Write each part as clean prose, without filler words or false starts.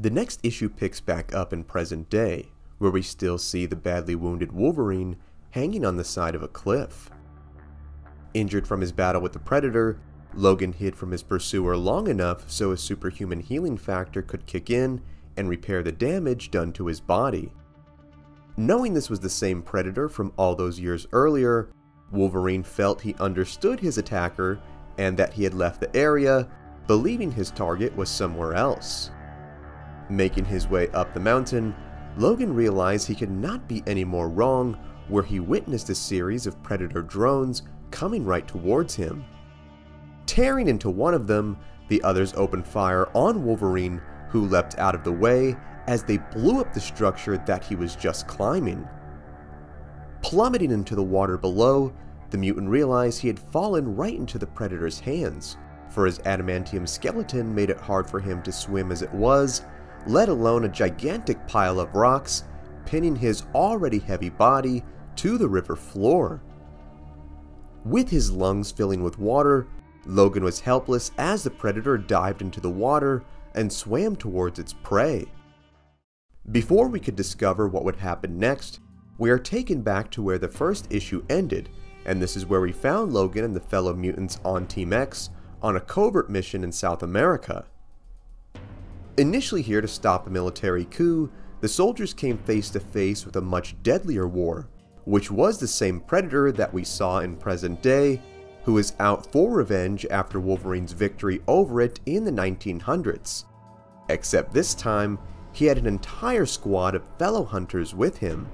The next issue picks back up in present day, where we still see the badly wounded Wolverine hanging on the side of a cliff. Injured from his battle with the Predator, Logan hid from his pursuer long enough so a superhuman healing factor could kick in and repair the damage done to his body. Knowing this was the same Predator from all those years earlier, Wolverine felt he understood his attacker and that he had left the area, believing his target was somewhere else. Making his way up the mountain, Logan realized he could not be any more wrong where he witnessed a series of Predator drones coming right towards him. Tearing into one of them, the others opened fire on Wolverine, who leapt out of the way as they blew up the structure that he was just climbing. Plummeting into the water below, the mutant realized he had fallen right into the Predator's hands, for his adamantium skeleton made it hard for him to swim as it was, let alone a gigantic pile of rocks, pinning his already heavy body to the river floor. With his lungs filling with water, Logan was helpless as the Predator dived into the water and swam towards its prey. Before we could discover what would happen next, we are taken back to where the first issue ended, and this is where we found Logan and the fellow mutants on Team X on a covert mission in South America. Initially here to stop a military coup, the soldiers came face to face with a much deadlier war, which was the same Predator that we saw in present day, who is out for revenge after Wolverine's victory over it in the 1900s. Except this time, he had an entire squad of fellow hunters with him.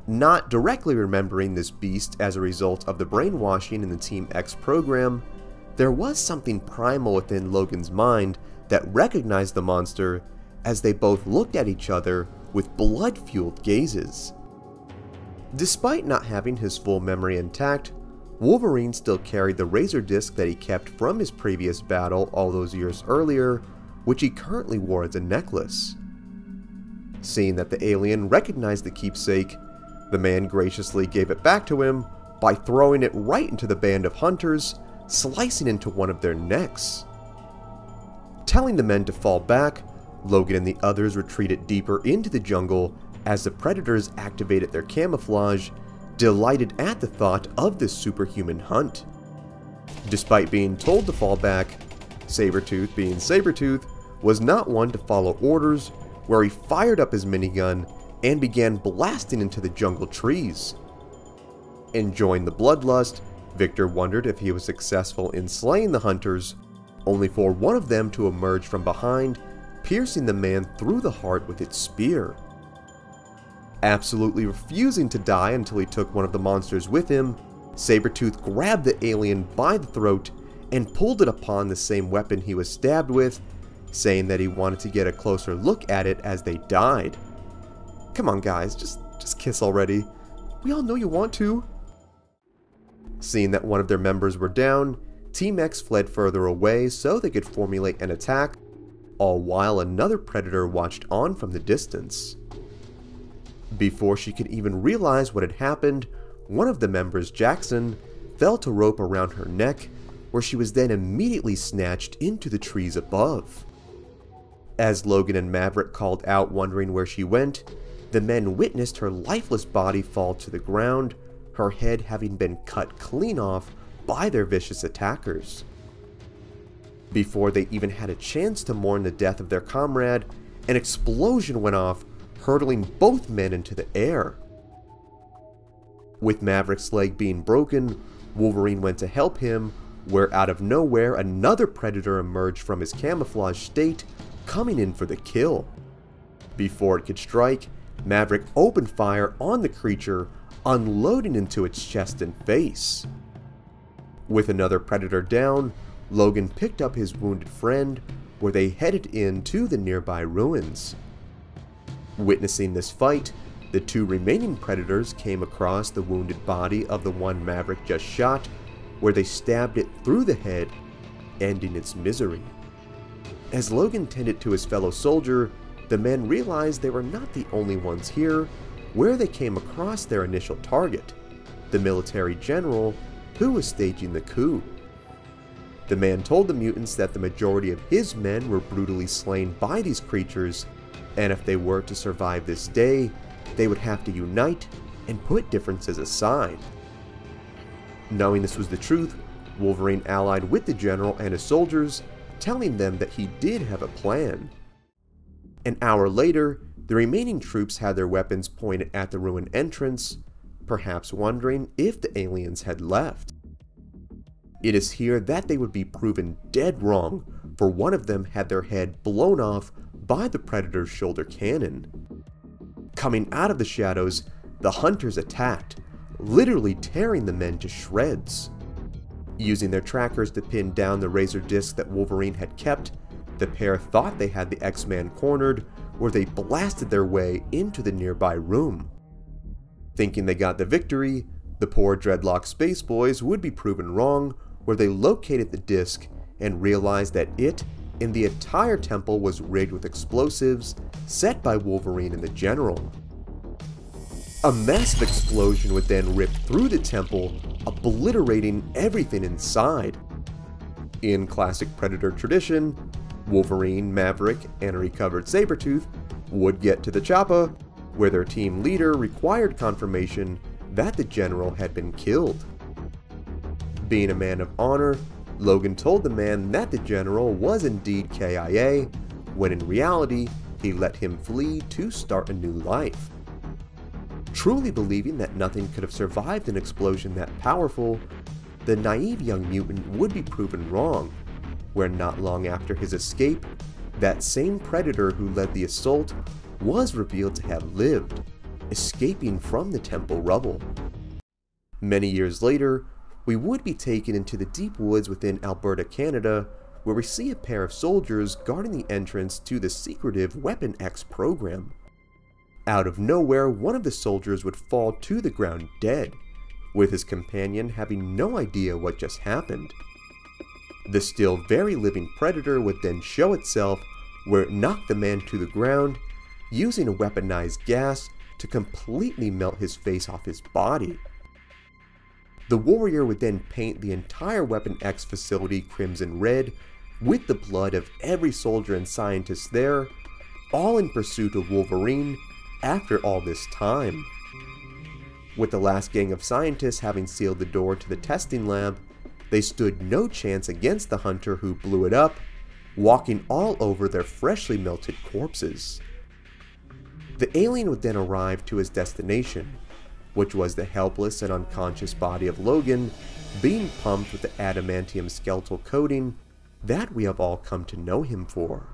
Not directly remembering this beast as a result of the brainwashing in the Team X program, there was something primal within Logan's mind that recognized the monster as they both looked at each other with blood-fueled gazes. Despite not having his full memory intact, Wolverine still carried the razor disc that he kept from his previous battle all those years earlier, which he currently wore as a necklace. Seeing that the alien recognized the keepsake, the man graciously gave it back to him by throwing it right into the band of hunters, slicing into one of their necks. Telling the men to fall back, Logan and the others retreated deeper into the jungle as the Predators activated their camouflage, delighted at the thought of this superhuman hunt. Despite being told to fall back, Sabretooth, being Sabretooth, was not one to follow orders, where he fired up his minigun and began blasting into the jungle trees. Enjoying the bloodlust, Victor wondered if he was successful in slaying the hunters, only for one of them to emerge from behind, piercing the man through the heart with its spear. Absolutely refusing to die until he took one of the monsters with him, Sabretooth grabbed the alien by the throat and pulled it upon the same weapon he was stabbed with, saying that he wanted to get a closer look at it as they died. Come on guys, just kiss already. We all know you want to. Seeing that one of their members were down, Team X fled further away so they could formulate an attack, all while another Predator watched on from the distance. Before she could even realize what had happened, one of the members, Jackson, felt a rope around her neck, where she was then immediately snatched into the trees above. As Logan and Maverick called out wondering where she went, the men witnessed her lifeless body fall to the ground, her head having been cut clean off by their vicious attackers. Before they even had a chance to mourn the death of their comrade, an explosion went off, hurtling both men into the air. With Maverick's leg being broken, Wolverine went to help him, where out of nowhere another Predator emerged from his camouflage state, coming in for the kill. Before it could strike, Maverick opened fire on the creature, unloading into its chest and face. With another Predator down, Logan picked up his wounded friend, where they headed into the nearby ruins. Witnessing this fight, the two remaining Predators came across the wounded body of the one Maverick just shot, where they stabbed it through the head, ending its misery. As Logan tended to his fellow soldier, the men realized they were not the only ones here, where they came across their initial target, the military general who was staging the coup. The man told the mutants that the majority of his men were brutally slain by these creatures, and if they were to survive this day, they would have to unite and put differences aside. Knowing this was the truth, Wolverine allied with the general and his soldiers, telling them that he did have a plan. An hour later, the remaining troops had their weapons pointed at the ruined entrance, perhaps wondering if the aliens had left. It is here that they would be proven dead wrong, for one of them had their head blown off by the Predator's shoulder cannon. Coming out of the shadows, the hunters attacked, literally tearing the men to shreds. Using their trackers to pin down the razor disc that Wolverine had kept, the pair thought they had the X-Man cornered, where they blasted their way into the nearby room. Thinking they got the victory, the poor dreadlock space boys would be proven wrong, where they located the disc and realized that it and the entire temple was rigged with explosives set by Wolverine and the General. A massive explosion would then rip through the temple, obliterating everything inside. In classic Predator tradition, Wolverine, Maverick, and a recovered Sabretooth would get to the chopper, where their team leader required confirmation that the General had been killed. Being a man of honor, Logan told the man that the General was indeed KIA, when in reality, he let him flee to start a new life. Truly believing that nothing could have survived an explosion that powerful, the naive young mutant would be proven wrong, where not long after his escape, that same Predator who led the assault was revealed to have lived, escaping from the temple rubble. Many years later, we would be taken into the deep woods within Alberta, Canada, where we see a pair of soldiers guarding the entrance to the secretive Weapon X program. Out of nowhere, one of the soldiers would fall to the ground dead, with his companion having no idea what just happened. The still very living Predator would then show itself, where it knocked the man to the ground, using a weaponized gas to completely melt his face off his body. The warrior would then paint the entire Weapon X facility crimson red, with the blood of every soldier and scientist there, all in pursuit of Wolverine after all this time. With the last gang of scientists having sealed the door to the testing lab, they stood no chance against the hunter who blew it up, walking all over their freshly melted corpses. The alien would then arrive to his destination, which was the helpless and unconscious body of Logan being pumped with the adamantium skeletal coating that we have all come to know him for.